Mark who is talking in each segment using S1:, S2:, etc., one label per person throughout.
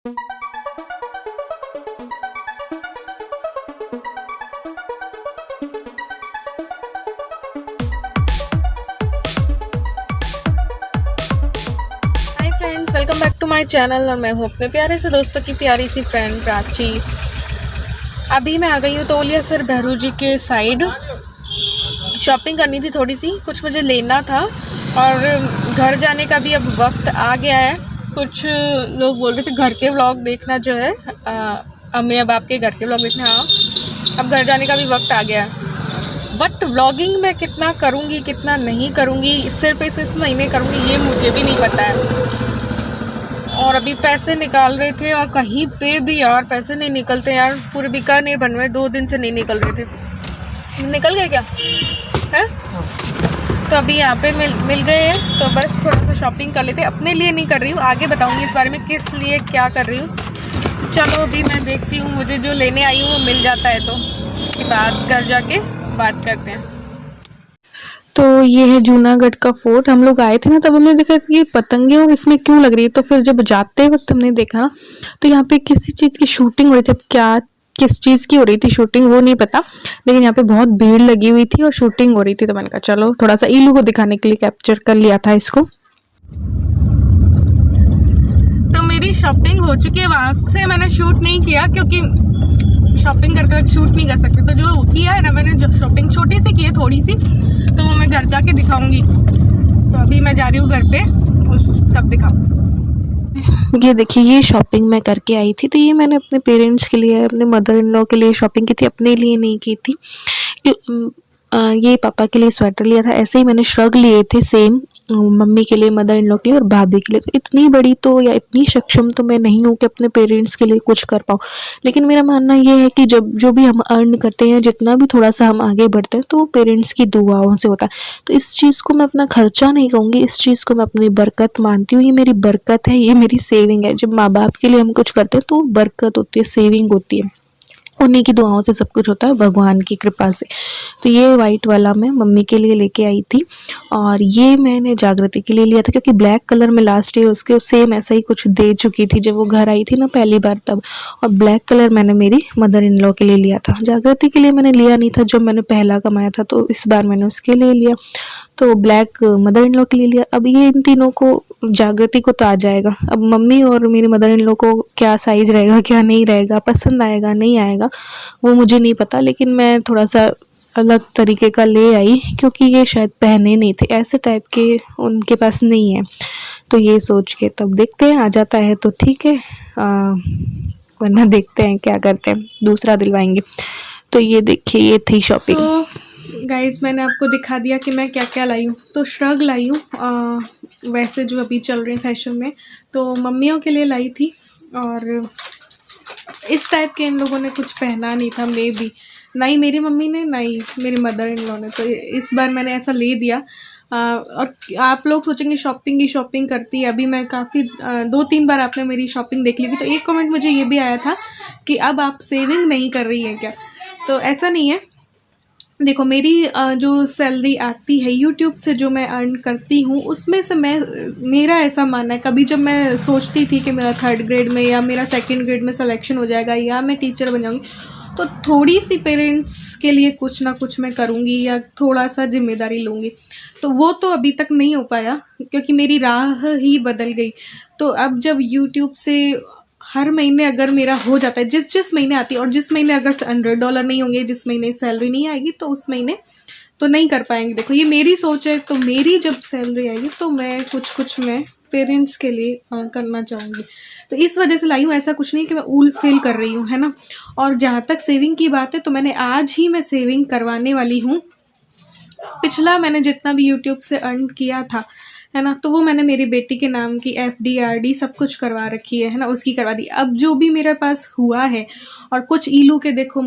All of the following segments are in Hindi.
S1: Welcome back to my channel और मैं हूँ अपने प्यारे से दोस्तों की प्यारी सी फ्रेंड प्राची। अभी मैं आ गई हूँ तोलिया सर भैरू जी के साइड। शॉपिंग करनी थी, थोड़ी सी कुछ मुझे लेना था और घर जाने का भी अब वक्त आ गया है। कुछ लोग बोल रहे थे घर के व्लॉग देखना जो है, अम्मी अब आपके घर के व्लॉग देखना। हाँ, अब घर जाने का भी वक्त आ गया है। बट व्लॉगिंग मैं कितना करूँगी कितना नहीं करूँगी, सिर्फ इस महीने करूँगी ये मुझे भी नहीं पता है। और अभी पैसे निकाल रहे थे और कहीं पे भी यार पैसे नहीं निकलते यार। पूरे बीकानेर बन रहे 2 दिन से नहीं निकल रहे थे। निकल गए क्या है? तो अभी यहाँ पे मिल गए हैं, तो बस थोड़ा सा शॉपिंग कर लेते। अपने लिए नहीं कर रही हूँ, आगे बताऊँगी इस बारे में किस लिए क्या कर रही हूँ। चलो अभी मैं देखती हूँ, मुझे जो लेने आई हूँ वो मिल जाता है तो उसके बाद घर जाके बात करते हैं। तो ये है जूनागढ़ का फोर्ट। हम लोग आए थे ना, तब हमने देखा कि ये पतंगे और इसमें क्यों लग रही है। तो फिर जब जाते वक्त हमने देखा ना, तो यहाँ पे किसी चीज़ की शूटिंग हो रही थी। अब क्या किस चीज़ की हो रही थी शूटिंग वो नहीं पता, लेकिन यहाँ पे बहुत भीड़ लगी हुई थी और शूटिंग हो रही थी। तो मैंने कहा चलो थोड़ा सा ईलू को दिखाने के लिए कैप्चर कर लिया था इसको। तो मेरी शॉपिंग हो चुकी है, वहाँ से मैंने शूट नहीं किया क्योंकि शॉपिंग करते वक्त शूट नहीं कर सकते। तो जो किया है ना मैंने, जो शॉपिंग छोटी सी की है थोड़ी सी, तो वो मैं घर जाके दिखाऊंगी। तो अभी मैं जा रही हूँ घर पे, तब दिखाऊँ। ये देखिए, ये शॉपिंग मैं करके आई थी। तो ये मैंने अपने पेरेंट्स के लिए, अपने मदर इन लॉ के लिए शॉपिंग की थी, अपने लिए नहीं की थी। ये पापा के लिए स्वेटर लिया था। ऐसे ही मैंने श्रग लिए थे सेम, मम्मी के लिए, मदर इन लॉ के लिए और भाभी के लिए। तो इतनी बड़ी तो या इतनी सक्षम तो मैं नहीं हूँ कि अपने पेरेंट्स के लिए कुछ कर पाऊँ। लेकिन मेरा मानना ये है कि जब जो भी हम अर्न करते हैं, जितना भी थोड़ा सा हम आगे बढ़ते हैं, तो पेरेंट्स की दुआओं से होता है। तो इस चीज़ को मैं अपना खर्चा नहीं कहूँगी, इस चीज़ को मैं अपनी बरकत मानती हूँ। ये मेरी बरकत है, ये मेरी सेविंग है। जब माँ बाप के लिए हम कुछ करते हैं तो बरकत होती है, सेविंग होती है। उन्हीं की दुआओं से सब कुछ होता है, भगवान की कृपा से। तो ये वाइट वाला मैं मम्मी के लिए लेके आई थी और ये मैंने जागृति के लिए लिया था क्योंकि ब्लैक कलर में लास्ट ईयर उसके सेम ऐसा ही कुछ दे चुकी थी जब वो घर आई थी ना पहली बार तब। और ब्लैक कलर मैंने मेरी मदर इन लॉ के लिए लिया था। जागृति के लिए मैंने लिया नहीं था जब मैंने पहला कमाया था, तो इस बार मैंने उसके लिए लिया। तो ब्लैक मदर इन लॉ के लिए लिया। अब ये इन तीनों को, जागृति को तो आ जाएगा, अब मम्मी और मेरी मदर इन लॉ को क्या साइज रहेगा क्या नहीं रहेगा, पसंद आएगा नहीं आएगा वो मुझे नहीं पता। लेकिन मैं थोड़ा सा अलग तरीके का ले आई क्योंकि ये शायद पहने नहीं थे, ऐसे टाइप के उनके पास नहीं है। तो ये सोच के तब देखते हैं, आ जाता है तो ठीक है, वरना देखते हैं क्या करते हैं, दूसरा दिलवाएंगे। तो ये देखिए, ये थी शॉपिंग। तो गाइज मैंने आपको दिखा दिया कि मैं क्या क्या लाई हूँ। तो श्रग लाई हूँ, वैसे जो अभी चल रहे हैं फैशन में, तो मम्मियों के लिए लाई थी। और इस टाइप के इन लोगों ने कुछ पहना नहीं था, मे भी ना ही मेरी मम्मी ने ना ही मेरी मदर इन लॉ ने। तो इस बार मैंने ऐसा ले दिया। और आप लोग सोचेंगे शॉपिंग ही शॉपिंग करती है। अभी मैं काफ़ी 2-3 बार आपने मेरी शॉपिंग देख ली थी। तो एक कमेंट मुझे ये भी आया था कि अब आप सेविंग नहीं कर रही हैं क्या। तो ऐसा नहीं है। देखो, मेरी जो सैलरी आती है यूट्यूब से, जो मैं अर्न करती हूँ, उसमें से मेरा ऐसा मानना है, कभी जब मैं सोचती थी कि मेरा 3rd ग्रेड में या मेरा 2nd ग्रेड में सिलेक्शन हो जाएगा या मैं टीचर बन जाऊँगी, तो थोड़ी सी पेरेंट्स के लिए कुछ ना कुछ मैं करूँगी या थोड़ा सा जिम्मेदारी लूँगी। तो वो तो अभी तक नहीं हो पाया क्योंकि मेरी राह ही बदल गई। तो अब जब यूट्यूब से हर महीने अगर मेरा हो जाता है, जिस महीने आती है, और जिस महीने अगर $100 नहीं होंगे, जिस महीने सैलरी नहीं आएगी, तो उस महीने तो नहीं कर पाएंगे। देखो, ये मेरी सोच है। तो मेरी जब सैलरी आएगी तो मैं कुछ मैं पेरेंट्स के लिए करना चाहूँगी। तो इस वजह से लाई हूँ, ऐसा कुछ नहीं कि मैं ऊल फील कर रही हूँ, है ना। और जहाँ तक सेविंग की बात है, तो मैंने आज ही मैं सेविंग करवाने वाली हूँ। पिछला मैंने जितना भी यूट्यूब से अर्न किया था, है ना, तो वो मैंने मेरी बेटी के नाम की FD RD सब कुछ करवा रखी है ना, उसकी करवा दी। अब जो भी मेरे पास हुआ है, और कुछ ईलू के देखो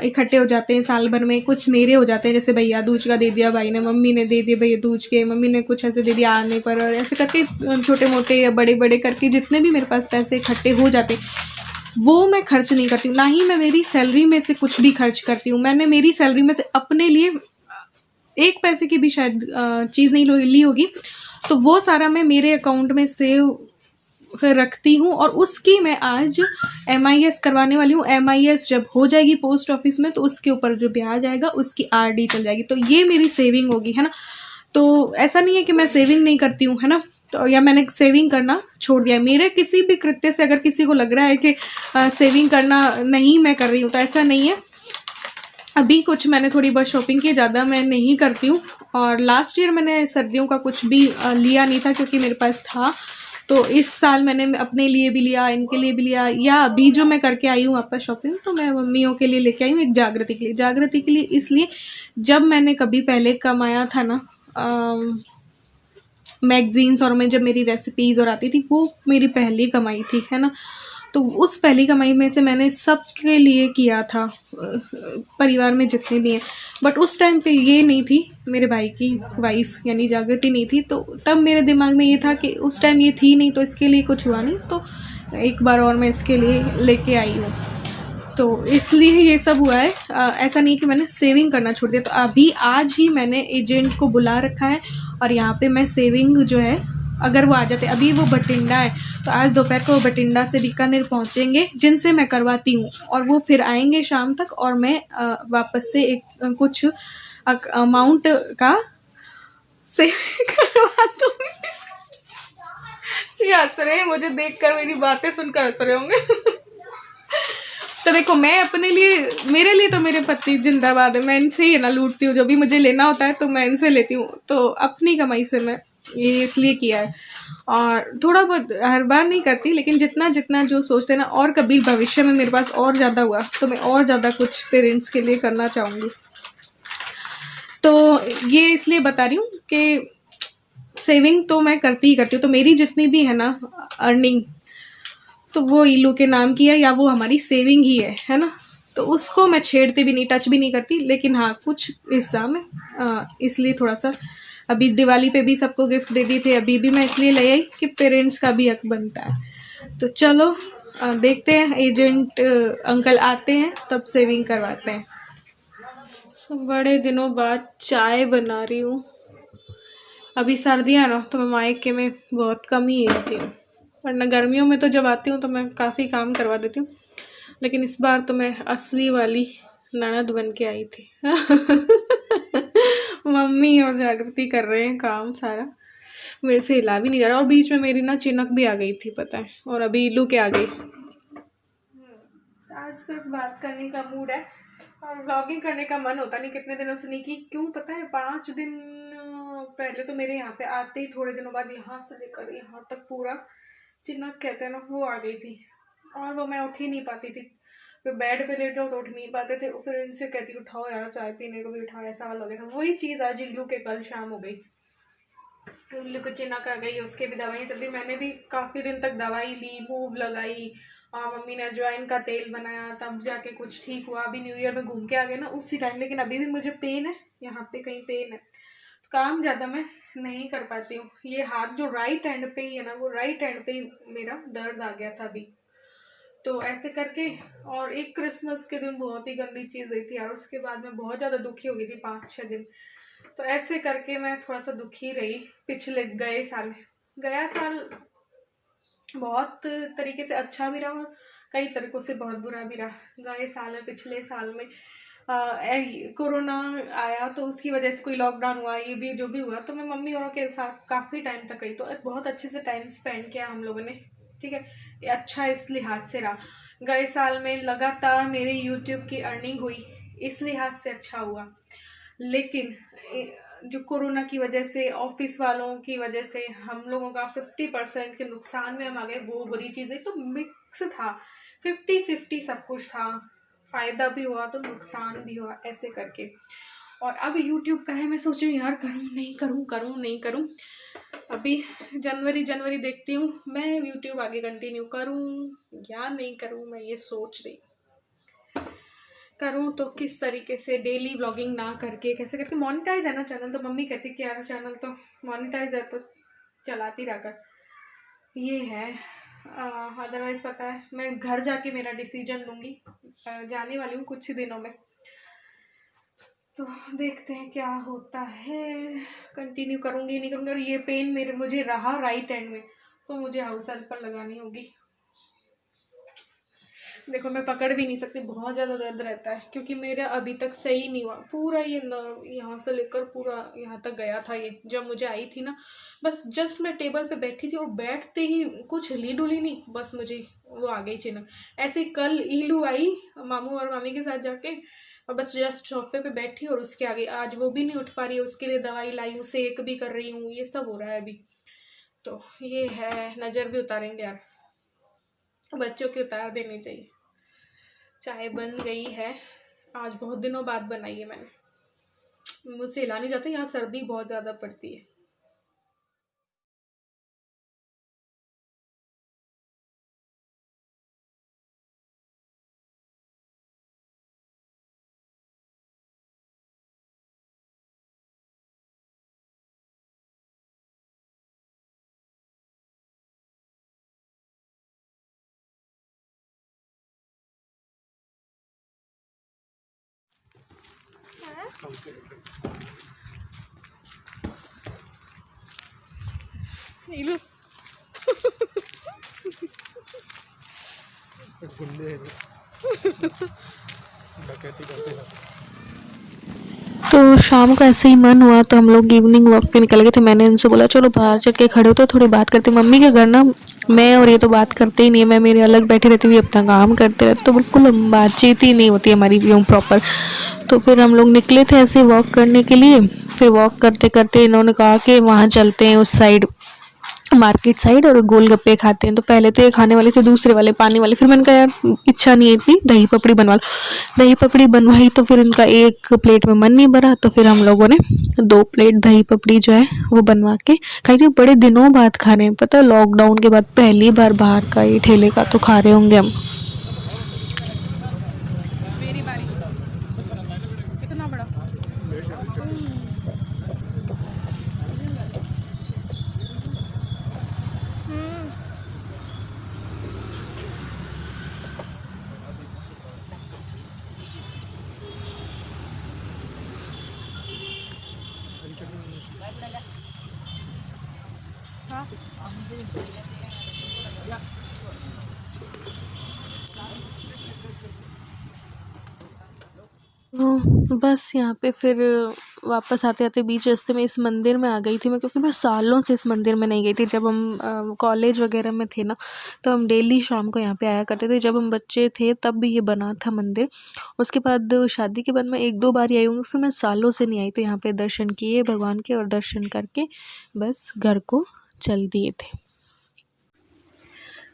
S1: इकट्ठे हो जाते हैं साल भर में, कुछ मेरे हो जाते हैं, जैसे भैया दूज का दे दिया भाई ने, मम्मी ने दे दिए भैया दूज के, मम्मी ने कुछ ऐसे दे दिया आने पर, और ऐसे करके छोटे मोटे या बड़े बड़े करके जितने भी मेरे पास पैसे इकट्ठे हो जाते वो मैं खर्च नहीं करती हूँ। ना ही मैं मेरी सैलरी में से कुछ भी खर्च करती हूँ। मैंने मेरी सैलरी में से अपने लिए 1 पैसे की भी शायद चीज़ नहीं ली होगी। तो वो सारा मैं मेरे अकाउंट में सेव रखती हूँ और उसकी मैं आज MIS करवाने वाली हूँ। MIS जब हो जाएगी पोस्ट ऑफिस में तो उसके ऊपर जो ब्याज आएगा उसकी RD चल जाएगी, तो ये मेरी सेविंग होगी, है ना। तो ऐसा नहीं है कि मैं सेविंग नहीं करती हूँ, है ना, तो या मैंने सेविंग करना छोड़ दिया। मेरे किसी भी कृत्य से अगर किसी को लग रहा है कि सेविंग करना नहीं मैं कर रही हूँ, तो ऐसा नहीं है। अभी कुछ मैंने थोड़ी बहुत शॉपिंग की, ज़्यादा मैं नहीं करती हूँ। और लास्ट ईयर मैंने सर्दियों का कुछ भी लिया नहीं था क्योंकि मेरे पास था, तो इस साल मैंने अपने लिए भी लिया, इनके लिए भी लिया। या अभी जो मैं करके आई हूँ वापस शॉपिंग, तो मैं मम्मियों के लिए लेके आई हूँ एक जागृति के लिए। जागृति के लिए इसलिए, जब मैंने कभी पहले कमाया था ना मैगजीन्स और में जब मेरी रेसिपीज़ और आती थी, वो मेरी पहली कमाई थी, है ना। तो उस पहली कमाई में से मैंने सबके लिए किया था, परिवार में जितने भी हैं। बट उस टाइम पे ये नहीं थी, मेरे भाई की वाइफ यानी जागृति नहीं थी, तो तब मेरे दिमाग में ये था कि उस टाइम ये थी नहीं तो इसके लिए कुछ हुआ नहीं, तो एक बार और मैं इसके लिए लेके आई हूँ, तो इसलिए ये सब हुआ है। ऐसा नहीं कि मैंने सेविंग करना छोड़ दिया। तो अभी आज ही मैंने एजेंट को बुला रखा है और यहाँ पे मैं सेविंग जो है, अगर वो आ जाते, अभी वो बठिंडा है, तो आज दोपहर को वो बठिंडा से बीकानेर पहुँचेंगे जिनसे मैं करवाती हूँ, और वो फिर आएंगे शाम तक, और मैं वापस से एक कुछ अमाउंट का सेविंग करवा दूँगी। ये हंस रहे हैं मुझे देखकर, मेरी बातें सुनकर हंस रहे होंगे। तो देखो, मैं अपने लिए, मेरे लिए तो मेरे पति जिंदाबाद है, मैं इनसे ही है ना लूटती हूँ, जो भी मुझे लेना होता है तो मैं इनसे लेती हूँ। तो अपनी कमाई से मैं ये इसलिए किया है, और थोड़ा बहुत हर बार नहीं करती, लेकिन जितना जितना जो सोचते हैं ना, और कभी भविष्य में मेरे पास और ज़्यादा हुआ तो मैं और ज़्यादा कुछ पेरेंट्स के लिए करना चाहूँगी। तो ये इसलिए बता रही हूँ कि सेविंग तो मैं करती ही करती हूँ। तो मेरी जितनी भी है ना अर्निंग, तो वो ईलू के नाम की है, या वो हमारी सेविंग ही है ना। तो उसको मैं छेड़ती भी नहीं, टच भी नहीं करती। लेकिन हाँ, कुछ हिस्सा में इसलिए थोड़ा सा, अभी दिवाली पे भी सबको गिफ्ट दे दी थे, अभी भी मैं इसलिए ले आई कि पेरेंट्स का भी हक बनता है। तो चलो देखते हैं, एजेंट अंकल आते हैं तब सेविंग करवाते हैं। बड़े दिनों बाद चाय बना रही हूँ। अभी सर्दियाँ ना, तो मैं मायके में बहुत कम ही आती हूँ, वरना गर्मियों में तो जब आती हूँ तो मैं काफ़ी काम करवा देती हूँ। लेकिन इस बार तो मैं असली वाली ननद बन के आई थी। मम्मी और जागृति कर रहे हैं काम सारा, मेरे से हिला भी नहीं जा रहा। और बीच में मेरी ना चिनक भी आ गई थी, पता है, और अभी इल्लू के आ गई। आज सिर्फ बात करने का मूड है और व्लॉगिंग करने का मन होता नहीं, कितने दिनों से नहीं की। क्यों पता है, 5 दिन पहले तो मेरे यहाँ पे आते ही थोड़े दिनों बाद यहाँ से लेकर यहाँ तक पूरा चिनक कहते हैं ना, वो आ गई थी, और वो मैं उठ ही नहीं पाती थी। फिर बेड पे लेट जाओ तो उठ नहीं पाते थे, फिर इनसे कहती उठाओ यार, चाय पीने को भी उठाओ, ऐसा हाल हो गया था। वही चीज़ आज इल्लू के कल शाम हो गई, इल्लू को चिनक आ गई, उसके भी दवाइयाँ चल रही। मैंने भी काफ़ी दिन तक दवाई ली, मूव लगाई, मम्मी ने अजवाइन का तेल बनाया, तब जाके कुछ ठीक हुआ। अभी न्यू ईयर में घूम के आ गए ना उसी टाइम, लेकिन अभी भी मुझे पेन है, यहाँ पे कहीं पेन है, तो काम ज़्यादा मैं नहीं कर पाती हूँ। ये हाथ जो राइट हैंड पे ही है ना, वो राइट हैंड पे ही मेरा दर्द आ गया था अभी, तो ऐसे करके। और एक क्रिसमस के दिन बहुत ही गंदी चीज़ हुई थी यार, उसके बाद मैं बहुत ज़्यादा दुखी हो गई थी 5-6 दिन। तो ऐसे करके मैं थोड़ा सा दुखी रही पिछले गए साल। गया साल बहुत तरीके से अच्छा भी रहा और कई तरीक़ों से बहुत बुरा भी रहा। गए साल में, पिछले साल में कोरोना आया, तो उसकी वजह से कोई लॉकडाउन हुआ, ये भी जो भी हुआ, तो मैं मम्मी औरों के साथ काफ़ी टाइम तक रही, तो बहुत अच्छे से टाइम स्पेंड किया हम लोगों ने, ठीक है। ये अच्छा इस लिहाज से रहा। गए साल में लगातार मेरे यूट्यूब की अर्निंग हुई, इस लिहाज से अच्छा हुआ। लेकिन जो कोरोना की वजह से, ऑफिस वालों की वजह से हम लोगों का 50% के नुकसान में हम आ गए, वो बुरी चीज़ हुई। तो मिक्स था, 50-50 सब कुछ था, फ़ायदा भी हुआ तो नुकसान भी हुआ, ऐसे करके। और अब यूट्यूब का है, मैं सोच रही हूँ यार करूँ नहीं करूँ। अभी जनवरी देखती हूँ मैं यूट्यूब आगे कंटिन्यू करूँ या नहीं करूँ, मैं ये सोच रही। करूँ तो किस तरीके से, डेली व्लॉगिंग ना करके, कैसे करके। मोनेटाइज है ना चैनल, तो मम्मी कहती कि यार चैनल तो मोनेटाइज है तो चलाती रह कर, ये है। अदरवाइज़ पता है मैं घर जाके मेरा डिसीजन लूँगी, जाने वाली हूँ कुछ ही दिनों में, तो देखते हैं क्या होता है, कंटिन्यू करूँगी नहीं करूँगी। और ये पेन मुझे रहा राइट हैंड में, तो मुझे हाउस हेल्प पर लगानी होगी। देखो मैं पकड़ भी नहीं सकती, बहुत ज़्यादा दर्द रहता है क्योंकि मेरा अभी तक सही नहीं हुआ। पूरा ये नर्व यहाँ से लेकर पूरा यहाँ तक गया था। ये जब मुझे आई थी ना, बस जस्ट मैं टेबल पे बैठी थी और बैठते ही कुछ हिली डुली नहीं, बस मुझे वो आ गई चिनक। ऐसे कल ईलू आई मामू और मामी के साथ जाके, और बस जस्ट सोफे पे बैठी और उसके आगे आज वो भी नहीं उठ पा रही है। उसके लिए दवाई लाई हूँ, सेक भी कर रही हूँ, ये सब हो रहा है अभी। तो ये है, नज़र भी उतारेंगे यार, बच्चों की उतार देनी चाहिए। चाय बन गई है, आज बहुत दिनों बाद बनाई है मैंने, मुझसे हिला नहीं जाता, यहाँ सर्दी बहुत ज़्यादा पड़ती है। नीलू तो शाम को ऐसे ही मन हुआ तो हम लोग इवनिंग वॉक पे निकल गए थे। मैंने उनसे बोला चलो बाहर चल के खड़े होते थोड़ी बात करते। मम्मी के घर ना मैं और ये तो बात करते ही नहीं है, मैं मेरे अलग बैठे रहती हुई अपना काम करते रहते, तो बिल्कुल बातचीत ही नहीं होती हमारी यूँ प्रॉपर। तो फिर हम लोग निकले थे ऐसे वॉक करने के लिए। फिर वॉक करते करते इन्होंने कहा कि वहाँ चलते हैं उस साइड, मार्केट साइड, और गोलगप्पे खाते हैं। तो पहले तो ये खाने वाले थे दूसरे वाले पानी वाले, फिर मैंने कहा यार इच्छा नहीं है इतनी, दही पपड़ी बनवा लो। दही पपड़ी बनवाई तो फिर इनका एक प्लेट में मन नहीं भरा, तो फिर हम लोगों ने 2 प्लेट दही पपड़ी जो है वो बनवा के खाई थी। बड़े दिनों बाद खा रहे हैं, पता है लॉकडाउन के बाद पहली बार बाहर का ये ठेले का तो खा रहे होंगे हम। मेरी बारी, कितना बड़ा बस यहाँ पे फिर वापस आते आते बीच रास्ते में इस मंदिर में आ गई थी मैं, क्योंकि मैं सालों से इस मंदिर में नहीं गई थी। जब हम कॉलेज वगैरह में थे ना, तो हम डेली शाम को यहाँ पे आया करते थे। जब हम बच्चे थे तब भी ये बना था मंदिर। उसके बाद शादी के बाद मैं 1-2 बार ही आई हूँ, फिर मैं सालों से नहीं आई। तो यहाँ पे दर्शन किए भगवान के, और दर्शन करके बस घर को चल दिए थे।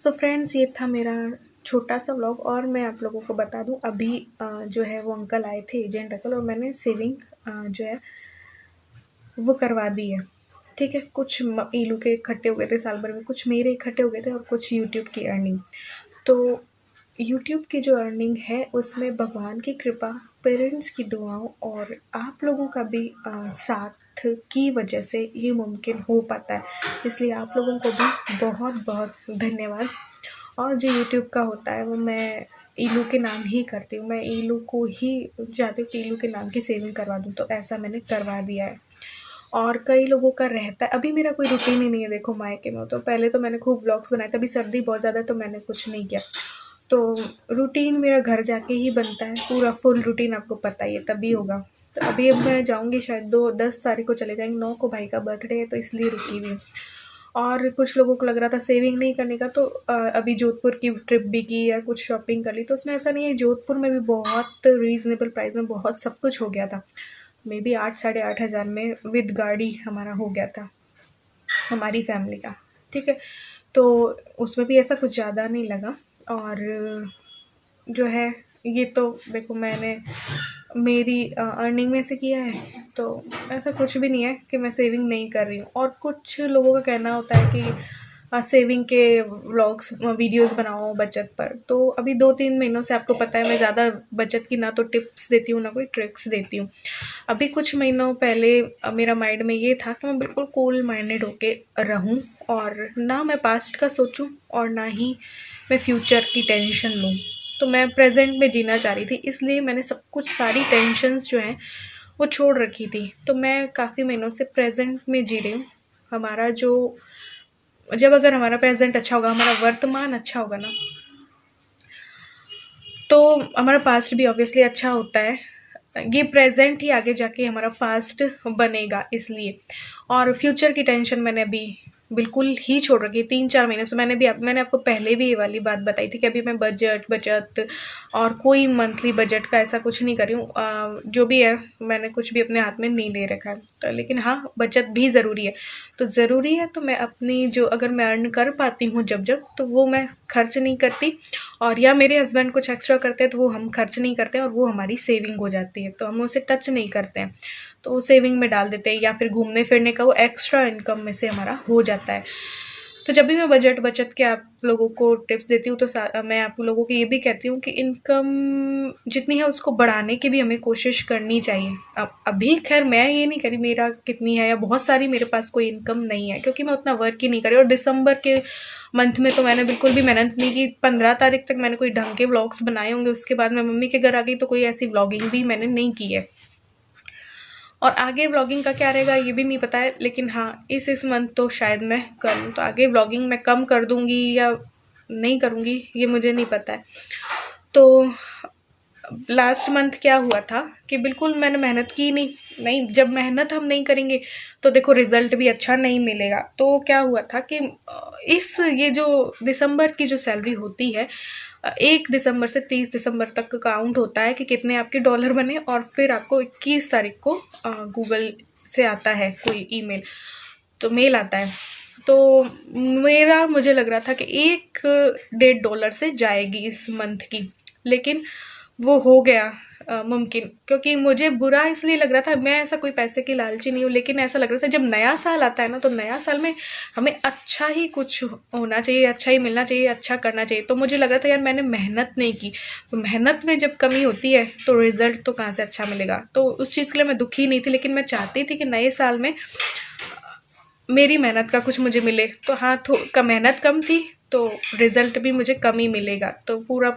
S1: सो फ्रेंड्स, ये था मेरा छोटा सा व्लॉग। और मैं आप लोगों को बता दूं, अभी जो है वो अंकल आए थे, एजेंट अंकल, और मैंने सेविंग जो है वो करवा दी है। ठीक है, कुछ ईलू के इकट्ठे हो गए थे साल भर में, कुछ मेरे इकट्ठे हो गए थे, और कुछ यूट्यूब की अर्निंग। तो यूट्यूब की जो अर्निंग है उसमें भगवान की कृपा, पेरेंट्स की दुआओं और आप लोगों का भी साथ की वजह से ये मुमकिन हो पाता है। इसलिए आप लोगों को भी बहुत बहुत धन्यवाद। और जो यूट्यूब का होता है वो मैं ईलू के नाम ही करती हूँ। मैं ईलू को ही चाहती हूँ कि ईलू के नाम की सेविंग करवा दूँ, तो ऐसा मैंने करवा दिया है। और कई लोगों का रहता है, अभी मेरा कोई रूटीन ही नहीं है। देखो मायके में तो पहले तो मैंने खूब व्लॉग्स बनाए थे, अभी सर्दी बहुत ज़्यादा तो मैंने कुछ नहीं किया। तो रूटीन मेरा घर जाके ही बनता है, पूरा फुल रूटीन आपको पता ही है, तभी होगा। तो अभी अब मैं जाऊंगी शायद 10 तारीख को चले जाएंगे, 9 को भाई का बर्थडे है, तो इसलिए रुकी हुई हूँ। और कुछ लोगों को लग रहा था सेविंग नहीं करने का, तो अभी जोधपुर की ट्रिप भी की या कुछ शॉपिंग कर ली। तो उसमें ऐसा नहीं है, जोधपुर में भी बहुत रीज़नेबल प्राइस में बहुत सब कुछ हो गया था। मे बी 8-8.5 हज़ार में विद गाड़ी हमारा हो गया था, हमारी फैमिली का। ठीक है, तो उसमें भी ऐसा कुछ ज़्यादा नहीं लगा। और जो है ये तो देखो मैंने मेरी अर्निंग में से किया है, तो ऐसा कुछ भी नहीं है कि मैं सेविंग नहीं कर रही हूँ। और कुछ लोगों का कहना होता है कि सेविंग के व्लॉग्स वीडियोस बनाओ बचत पर। तो अभी 2-3 महीनों से आपको पता है मैं ज़्यादा बचत की ना तो टिप्स देती हूँ ना कोई ट्रिक्स देती हूँ। अभी कुछ महीनों पहले मेरा माइंड में ये था कि मैं बिल्कुल कूल माइंडेड होके रहूँ, और ना मैं पास्ट का सोचूं और ना ही मैं फ्यूचर की टेंशन लूँ। तो मैं प्रेजेंट में जीना चाह रही थी, इसलिए मैंने सब कुछ सारी टेंशन्स जो हैं वो छोड़ रखी थी। तो मैं काफ़ी महीनों से प्रेजेंट में जी रही हूँ। हमारा जो जब अगर हमारा प्रेजेंट अच्छा होगा, हमारा वर्तमान अच्छा होगा ना, तो हमारा पास्ट भी ऑब्वियसली अच्छा होता है। ये प्रेजेंट ही आगे जाके हमारा पास्ट बनेगा इसलिए। और फ्यूचर की टेंशन मैंने अभी बिल्कुल ही छोड़ रखी है 3-4 महीने से। मैंने आपको पहले भी ये वाली बात बताई थी कि अभी मैं बचत और कोई मंथली बजट का ऐसा कुछ नहीं कर रही हूँ। जो भी है मैंने कुछ भी अपने हाथ में नहीं ले रखा है, तो लेकिन हाँ, बचत भी ज़रूरी है। तो ज़रूरी है तो मैं अपनी जो अगर मैं अर्न कर पाती हूँ जब तो वो मैं खर्च नहीं करती, और या मेरे हस्बैंड कुछ एक्स्ट्रा करते हैं तो वो हम खर्च नहीं करते हैं, और वो हमारी सेविंग हो जाती है, तो हम उसे टच नहीं करते हैं, तो वो सेविंग में डाल देते हैं, या फिर घूमने फिरने का वो एक्स्ट्रा इनकम में से हमारा हो जाता है। तो जब भी मैं बचत के आप लोगों को टिप्स देती हूँ, तो मैं आप लोगों को ये भी कहती हूँ कि इनकम जितनी है उसको बढ़ाने की भी हमें कोशिश करनी चाहिए। अब अभी खैर मैं ये नहीं करी मेरा कितनी है या बहुत सारी मेरे पास कोई इनकम नहीं है, क्योंकि मैं उतना वर्क ही नहीं करी। और दिसंबर के मंथ में तो मैंने बिल्कुल भी मेहनत नहीं की। 15 तारीख तक मैंने कोई ढंग के व्लॉग्स बनाए होंगे, उसके बाद मैं मम्मी के घर आ गई, तो कोई ऐसी व्लॉगिंग भी मैंने नहीं की है। और आगे व्लॉगिंग का क्या रहेगा ये भी नहीं पता है, लेकिन हाँ इस मंथ तो शायद मैं करूँ। तो आगे व्लॉगिंग मैं कम कर दूँगी या नहीं करूँगी ये मुझे नहीं पता है। तो लास्ट मंथ क्या हुआ था कि बिल्कुल मैंने मेहनत की नहीं। जब मेहनत हम नहीं करेंगे तो देखो रिज़ल्ट भी अच्छा नहीं मिलेगा। तो क्या हुआ था कि ये जो दिसंबर की जो सैलरी होती है, 1 दिसंबर से 30 दिसंबर तक काउंट होता है कि कितने आपके डॉलर बने, और फिर आपको 21 तारीख को गूगल से आता है कोई ईमेल, तो मेल आता है। तो मुझे लग रहा था कि $1.5 से जाएगी इस मंथ की, लेकिन वो हो गया मुमकिन, क्योंकि मुझे बुरा इसलिए लग रहा था। मैं ऐसा कोई पैसे की लालची नहीं हूँ, लेकिन ऐसा लग रहा था जब नया साल आता है ना, तो नया साल में हमें अच्छा ही कुछ होना चाहिए, अच्छा ही मिलना चाहिए, अच्छा करना चाहिए। तो मुझे लग रहा था यार मैंने मेहनत नहीं की, तो मेहनत में जब कमी होती है तो रिज़ल्ट तो कहाँ से अच्छा मिलेगा। तो उस चीज़ के लिए मैं दुखी नहीं थी, लेकिन मैं चाहती थी कि नए साल में मेरी मेहनत का कुछ मुझे मिले। तो हाँ, मेहनत कम थी तो रिज़ल्ट भी मुझे कम ही मिलेगा। तो पूरा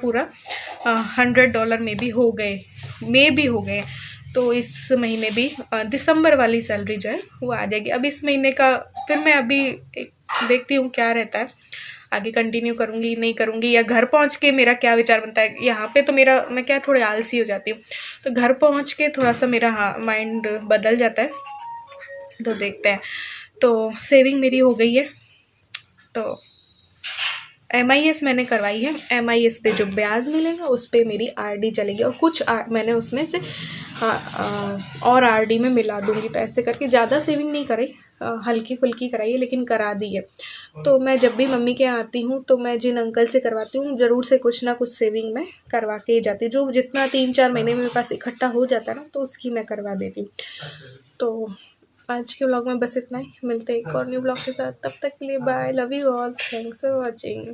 S1: $100 में भी हो गए। तो इस महीने भी दिसंबर वाली सैलरी जो है वो आ जाएगी। अब इस महीने का फिर मैं अभी देखती हूँ क्या रहता है, आगे कंटिन्यू करूँगी नहीं करूँगी, या घर पहुँच के मेरा क्या विचार बनता है। यहाँ पे तो मैं क्या थोड़ी आलसी हो जाती हूँ, तो घर पहुँच के थोड़ा सा मेरा माइंड बदल जाता है। तो देखते हैं। तो सेविंग मेरी हो गई है, तो MIS मैंने करवाई है। MIS पे जो ब्याज मिलेगा उस पर मेरी RD चलेगी, और कुछ मैंने उसमें से और RD में मिला दूँगी। तो ऐसे करके ज़्यादा सेविंग नहीं कराई, हल्की फुल्की कराई है, लेकिन करा दी है। तो मैं जब भी मम्मी के यहाँ आती हूँ तो मैं जिन अंकल से करवाती हूँ ज़रूर से कुछ ना कुछ सेविंग में करवा के ही जाती हूँ। जो जितना 3-4 महीने मेरे पास इकट्ठा हो जाता है ना, तो उसकी मैं करवा देती हूँ। तो आज के व्लॉग में बस इतना ही। मिलते हैं एक और न्यू व्लॉग के साथ, तब तक के लिए bye, love you all, thanks for watching.